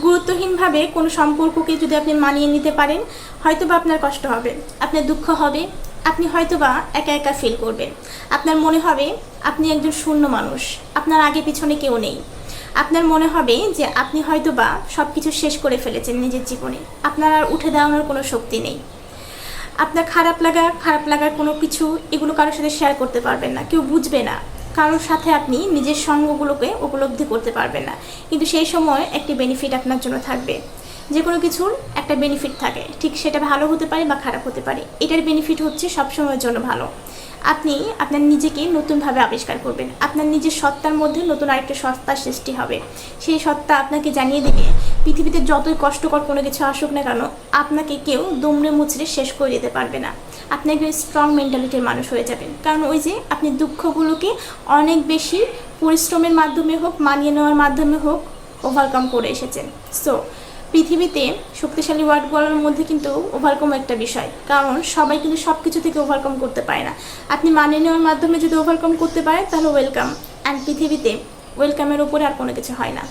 গুরুত্বহীনভাবে কোনো সম্পর্ককে যদি আপনি মানিয়ে নিতে পারেন, হয়তোবা আপনার কষ্ট হবে, আপনার দুঃখ হবে, আপনি হয়তোবা একা একা ফিল করবেন। আপনার মনে হবে আপনি একজন শূন্য মানুষ, আপনার আগে পিছনে কেউ নেই। আপনার মনে হবে যে আপনি হয়তোবা সব কিছু শেষ করে ফেলেছেন নিজের জীবনে, আপনার আর উঠে দাঁড়ানোর কোনো শক্তি নেই। আপনার খারাপ লাগার কোনো কিছু এগুলো কারোর সাথে শেয়ার করতে পারবেন না, কেউ বুঝবে না, কারোর সাথে আপনি নিজের সঙ্গগুলোকে উপলব্ধি করতে পারবেন না। কিন্তু সেই সময় একটি বেনিফিট আপনার জন্য থাকবে। যে কোনো কিছুর একটা বেনিফিট থাকে, ঠিক সেটা ভালো হতে পারে বা খারাপ হতে পারে। এটার বেনিফিট হচ্ছে সবসময়ের জন্য ভালো। আপনি আপনার নিজেকে নতুনভাবে আবিষ্কার করবেন, আপনার নিজের সত্তার মধ্যে নতুন আরেকটা সত্তার সৃষ্টি হবে। সেই সত্তা আপনাকে জানিয়ে দেবে পৃথিবীতে যতই কষ্টকর কোনো কিছু আসুক না কেন, আপনাকে কেউ দুমড়ে মুচড়ে শেষ করে দিতে পারবে না। আপনি একজন স্ট্রং মেন্টালিটির মানুষ হয়ে যাবেন, কারণ ওই যে আপনি দুঃখগুলোকে অনেক বেশি পরিশ্রমের মাধ্যমে হোক, মানিয়ে নেওয়ার মাধ্যমে হোক, ওভারকাম করে এসেছেন। সো পৃথিবীতে শক্তিশালী ওয়ার্ডগুলোর মধ্যে কিন্তু ওভারকাম একটা বিষয়, কারণ সবাই কিন্তু সব কিছু থেকে ওভারকাম করতে পারে না। আপনি মানিয়ে নেওয়ার মাধ্যমে যদি ওভারকাম করতে পারেন তাহলে ওয়েলকাম। অ্যান্ড পৃথিবীতে ওয়েলকামের উপরে আর কোনো কিছু হয় না।